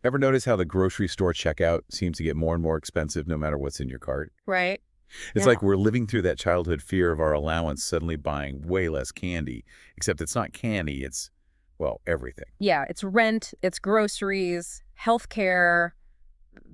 Ever notice how the grocery store checkout seems to get more and more expensive no matter what's in your cart? Right? It's Yeah. like we're living through that childhood fear of our allowance suddenly buying way less candy, except it's not candy, it's, well, everything. Yeah, it's rent, it's groceries, healthcare,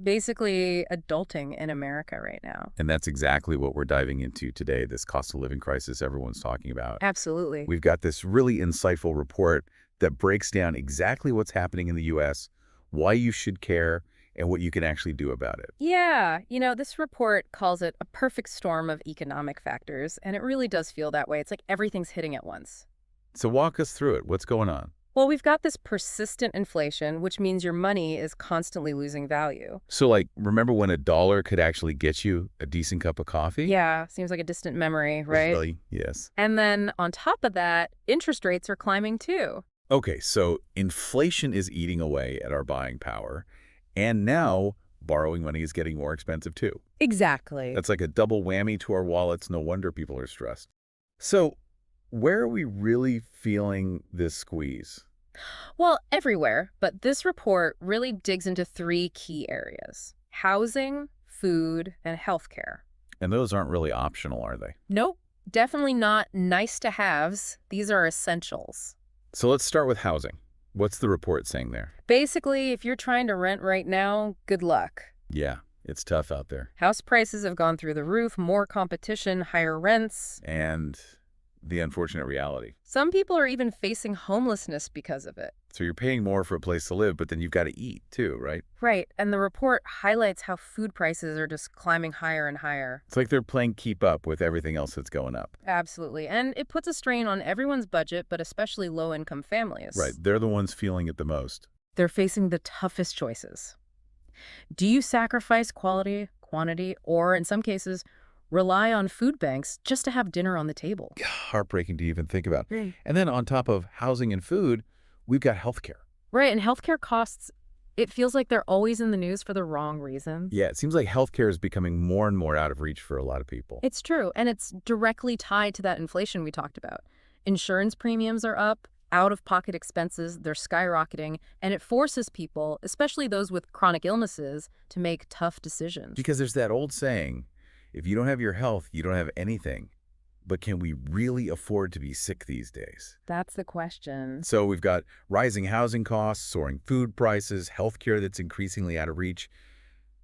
basically adulting in America right now. And that's exactly what we're diving into today, this cost of living crisis everyone's talking about. Absolutely. We've got this really insightful report that breaks down exactly what's happening in the U.S., why you should care, and what you can actually do about it. Yeah, this report calls it a perfect storm of economic factors, and it really does feel that way. It's like everything's hitting at once. So walk us through it. What's going on? Well, we've got this persistent inflation, which means your money is constantly losing value. So, like, remember when a dollar could actually get you a decent cup of coffee? Yeah, seems like a distant memory, right? Really? Yes. And then on top of that, interest rates are climbing too. Okay, so inflation is eating away at our buying power, and now borrowing money is getting more expensive too. Exactly. That's like a double whammy to our wallets. No wonder people are stressed. So, where are we really feeling this squeeze? Well, everywhere, but this report really digs into three key areas: housing, food, and healthcare. And those aren't really optional, are they? Nope, definitely not nice to haves. These are essentials. So let's start with housing. What's the report saying there? Basically, if you're trying to rent right now, good luck. Yeah, it's tough out there. House prices have gone through the roof, more competition, higher rents. And the unfortunate reality. Some people are even facing homelessness because of it. So you're paying more for a place to live, but then you've got to eat too, right? Right, and the report highlights how food prices are just climbing higher and higher. It's like they're playing keep up with everything else that's going up. Absolutely, and it puts a strain on everyone's budget, but especially low-income families. Right, they're the ones feeling it the most. They're facing the toughest choices. Do you sacrifice quality, quantity, or in some cases, rely on food banks just to have dinner on the table? Heartbreaking to even think about. Right. And then on top of housing and food, we've got healthcare. Right, and healthcare costs, it feels like they're always in the news for the wrong reasons. Yeah, it seems like healthcare is becoming more and more out of reach for a lot of people. It's true, and it's directly tied to that inflation we talked about. Insurance premiums are up, out-of-pocket expenses, they're skyrocketing, and it forces people, especially those with chronic illnesses, to make tough decisions. Because there's that old saying, if you don't have your health, you don't have anything. But can we really afford to be sick these days? That's the question. So we've got rising housing costs, soaring food prices, healthcare that's increasingly out of reach.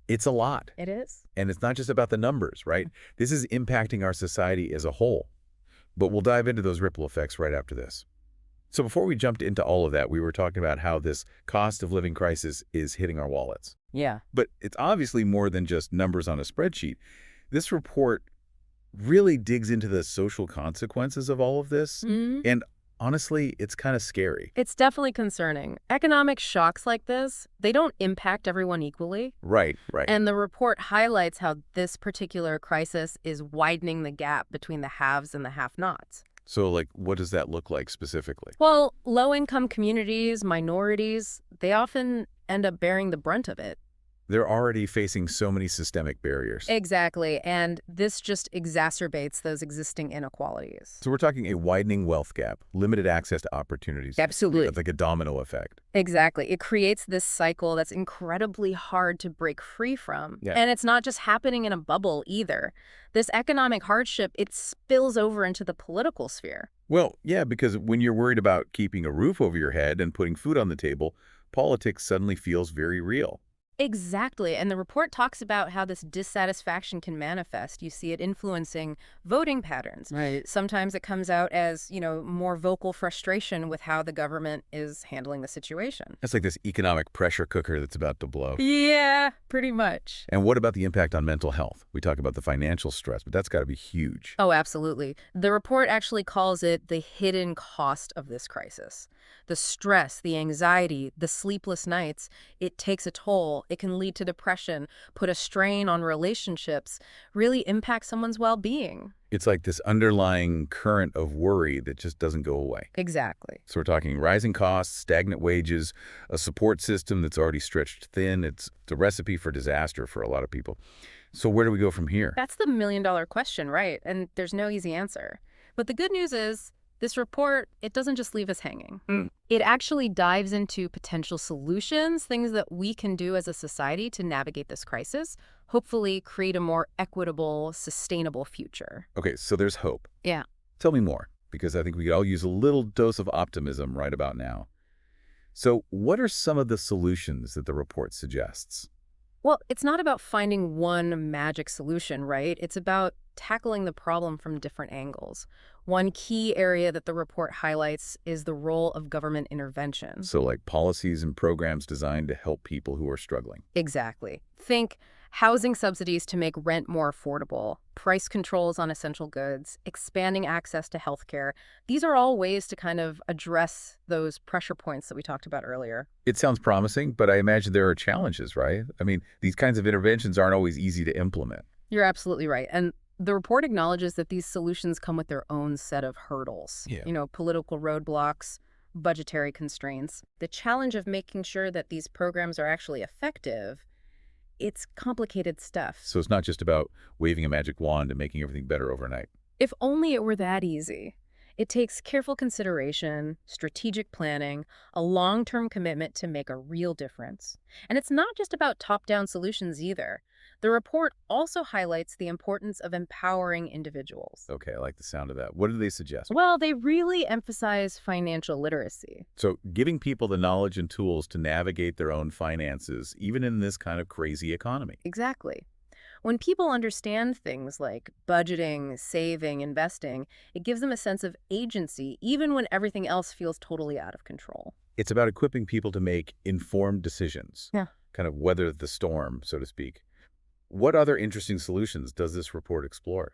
It's a lot. It is? And it's not just about the numbers, right? This is impacting our society as a whole. But we'll dive into those ripple effects right after this. So before we jumped into all of that, we were talking about how this cost of living crisis is hitting our wallets. Yeah. But it's obviously more than just numbers on a spreadsheet. This report really digs into the social consequences of all of this. And honestly, it's kind of scary. It's definitely concerning. Economic shocks like this, they don't impact everyone equally. Right. And the report highlights how this particular crisis is widening the gap between the haves and the have-nots. So, like, what does that look like specifically? Well, low-income communities, minorities, they often end up bearing the brunt of it. They're already facing so many systemic barriers. Exactly, and this just exacerbates those existing inequalities. So we're talking a widening wealth gap, limited access to opportunities. Absolutely. It's like a domino effect. Exactly. It creates this cycle that's incredibly hard to break free from. Yeah. And it's not just happening in a bubble either. This economic hardship, it spills over into the political sphere. Well, yeah, because when you're worried about keeping a roof over your head and putting food on the table, politics suddenly feels very real. Exactly. And the report talks about how this dissatisfaction can manifest. You see it influencing voting patterns. Right. Sometimes it comes out as, more vocal frustration with how the government is handling the situation. It's like this economic pressure cooker that's about to blow. Yeah, pretty much. And what about the impact on mental health? We talk about the financial stress, but that's got to be huge. Oh, absolutely. The report actually calls it the hidden cost of this crisis. The stress, the anxiety, the sleepless nights, it takes a toll. It can lead to depression, put a strain on relationships, really impact someone's well-being. It's like this underlying current of worry that just doesn't go away. Exactly. So we're talking rising costs, stagnant wages, a support system that's already stretched thin. It's the recipe for disaster for a lot of people. So where do we go from here? That's the million-dollar question, right? And there's no easy answer. But the good news is This report, it doesn't just leave us hanging. Mm. It actually dives into potential solutions, things that we can do as a society to navigate this crisis, hopefully create a more equitable, sustainable future. Okay, so there's hope. Yeah. Tell me more, because I think we could all use a little dose of optimism right about now. So what are some of the solutions that the report suggests? Well, it's not about finding one magic solution, right? It's about tackling the problem from different angles. One key area that the report highlights is the role of government intervention. So like policies and programs designed to help people who are struggling. Exactly. Think housing subsidies to make rent more affordable, price controls on essential goods, expanding access to healthcare. These are all ways to kind of address those pressure points that we talked about earlier. It sounds promising, but I imagine there are challenges, right? I mean, these kinds of interventions aren't always easy to implement. You're absolutely right. And the report acknowledges that these solutions come with their own set of hurdles. Yeah. Political roadblocks, budgetary constraints. The challenge of making sure that these programs are actually effective, it's complicated stuff. So it's not just about waving a magic wand and making everything better overnight. If only it were that easy. It takes careful consideration, strategic planning, a long-term commitment to make a real difference. And it's not just about top-down solutions either. The report also highlights the importance of empowering individuals. Okay, I like the sound of that. What do they suggest? Well, they really emphasize financial literacy. So giving people the knowledge and tools to navigate their own finances, even in this kind of crazy economy. Exactly. When people understand things like budgeting, saving, investing, it gives them a sense of agency, even when everything else feels totally out of control. It's about equipping people to make informed decisions, Yeah. kind of weather the storm, so to speak. What other interesting solutions does this report explore?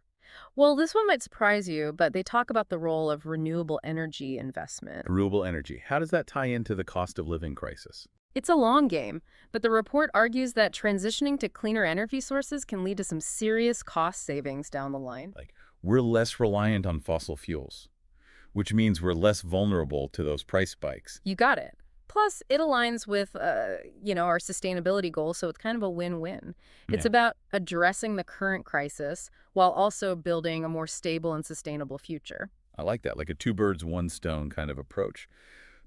Well, this one might surprise you, but they talk about the role of renewable energy investment. Renewable energy. How does that tie into the cost of living crisis? It's a long game, but the report argues that transitioning to cleaner energy sources can lead to some serious cost savings down the line. Like, we're less reliant on fossil fuels, which means we're less vulnerable to those price spikes. You got it. Plus, it aligns with, our sustainability goals, so it's kind of a win-win. It's Yeah. about addressing the current crisis while also building a more stable and sustainable future. I like that, like a two birds, one stone kind of approach.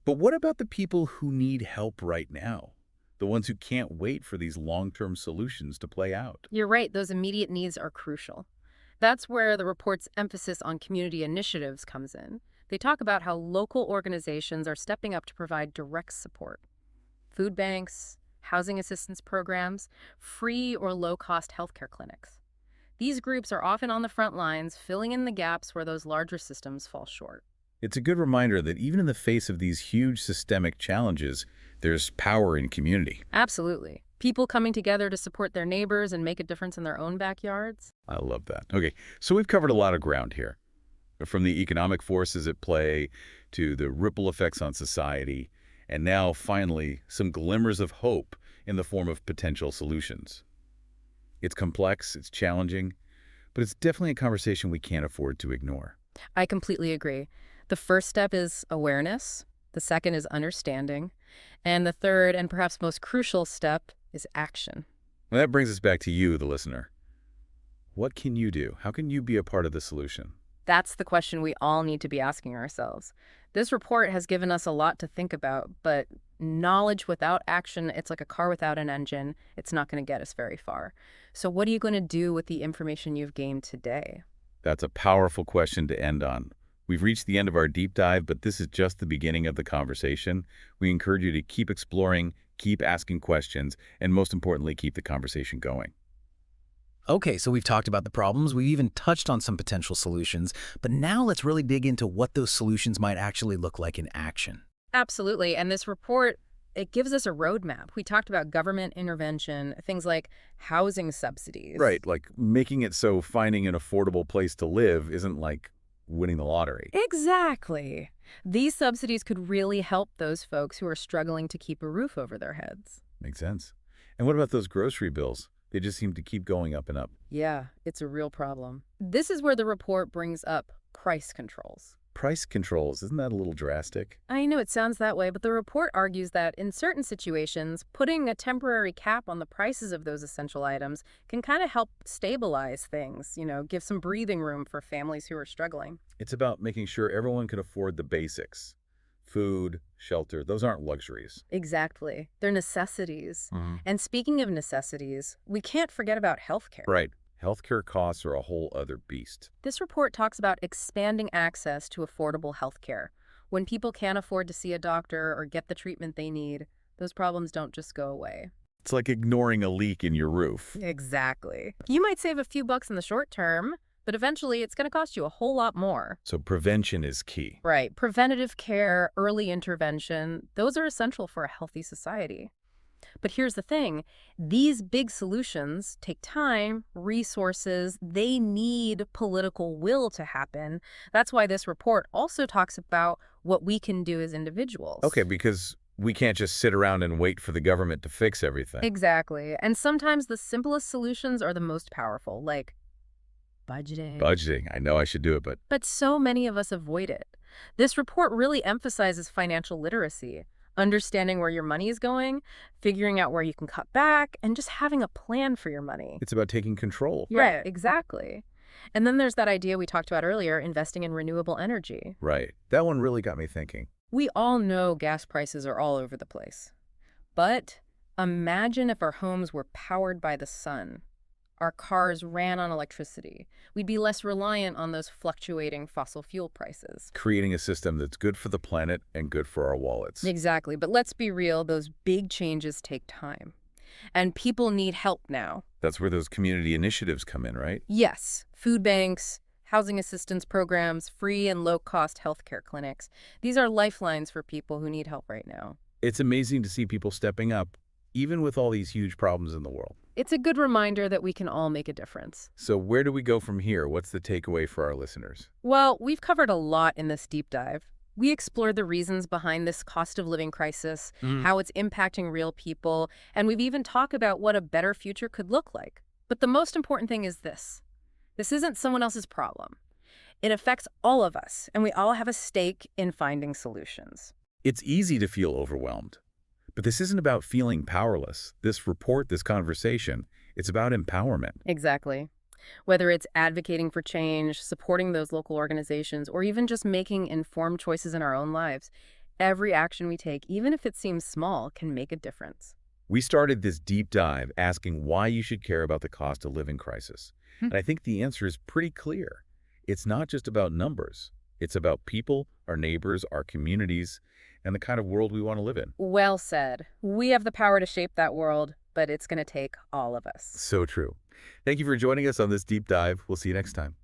But what about the people who need help right now? The ones who can't wait for these long-term solutions to play out? You're right, those immediate needs are crucial. That's where the report's emphasis on community initiatives comes in. They talk about how local organizations are stepping up to provide direct support. Food banks, housing assistance programs, free or low-cost healthcare clinics. These groups are often on the front lines, filling in the gaps where those larger systems fall short. It's a good reminder that even in the face of these huge systemic challenges, there's power in community. Absolutely. People coming together to support their neighbors and make a difference in their own backyards. I love that. Okay, so we've covered a lot of ground here. From the economic forces at play to the ripple effects on society, and now, finally, some glimmers of hope in the form of potential solutions. It's complex, it's challenging, but it's definitely a conversation we can't afford to ignore. I completely agree. The first step is awareness. The second is understanding. And the third, and perhaps most crucial step, is action. And that brings us back to you, the listener. What can you do? How can you be a part of the solution? That's the question we all need to be asking ourselves. This report has given us a lot to think about, but knowledge without action, it's like a car without an engine. It's not going to get us very far. So what are you going to do with the information you've gained today? That's a powerful question to end on. We've reached the end of our deep dive, but this is just the beginning of the conversation. We encourage you to keep exploring, keep asking questions, and most importantly, keep the conversation going. Okay, so we've talked about the problems, we've even touched on some potential solutions, but now let's really dig into what those solutions might actually look like in action. Absolutely. And this report, it gives us a roadmap. We talked about government intervention, things like housing subsidies. Right, like making it so finding an affordable place to live isn't like winning the lottery. Exactly. These subsidies could really help those folks who are struggling to keep a roof over their heads. Makes sense. And what about those grocery bills? They just seem to keep going up and up. Yeah, it's a real problem. This is where the report brings up price controls. Price controls, isn't that a little drastic? I know it sounds that way, but the report argues that in certain situations, putting a temporary cap on the prices of those essential items can kind of help stabilize things, give some breathing room for families who are struggling. It's about making sure everyone can afford the basics. Food, shelter, those aren't luxuries. Exactly. They're necessities. Mhm. And speaking of necessities, we can't forget about healthcare. Right. Healthcare costs are a whole other beast. This report talks about expanding access to affordable healthcare. When people can't afford to see a doctor or get the treatment they need, those problems don't just go away. It's like ignoring a leak in your roof. Exactly. You might save a few bucks in the short term, but eventually it's going to cost you a whole lot more. So prevention is key. Right. Preventative care, early intervention, those are essential for a healthy society. But here's the thing, these big solutions take time, resources, they need political will to happen. That's why this report also talks about what we can do as individuals. Okay, because we can't just sit around and wait for the government to fix everything. Exactly. And sometimes the simplest solutions are the most powerful, like budgeting. Budgeting, I know I should do it, but So many of us avoid it. This report really emphasizes financial literacy, understanding where your money is going, figuring out where you can cut back, and just having a plan for your money. it's about taking control. Right, exactly. And then there's that idea we talked about earlier, investing in renewable energy. Right. That one really got me thinking. We all know gas prices are all over the place. But imagine if our homes were powered by the sun. Our cars ran on electricity. We'd be less reliant on those fluctuating fossil fuel prices. Creating a system that's good for the planet and good for our wallets. Exactly. But let's be real, those big changes take time. And people need help now. That's where those community initiatives come in, right? Yes, food banks, housing assistance programs, free and low-cost healthcare clinics. These are lifelines for people who need help right now. It's amazing to see people stepping up, even with all these huge problems in the world. It's a good reminder that we can all make a difference. So where do we go from here? What's the takeaway for our listeners? Well, we've covered a lot in this deep dive. We explored the reasons behind this cost of living crisis, how it's impacting real people, and we've even talked about what a better future could look like. But the most important thing is this. This isn't someone else's problem. It affects all of us, and we all have a stake in finding solutions. It's easy to feel overwhelmed. But this isn't about feeling powerless. This report, this conversation, it's about empowerment. Exactly. Whether it's advocating for change, supporting those local organizations, or even just making informed choices in our own lives, every action we take, even if it seems small, can make a difference. We started this deep dive asking why you should care about the cost of living crisis. And I think the answer is pretty clear. It's not just about numbers. It's about people, our neighbors, our communities, and the kind of world we want to live in. Well said. We have the power to shape that world, but it's going to take all of us. So true. Thank you for joining us on this deep dive. We'll see you next time.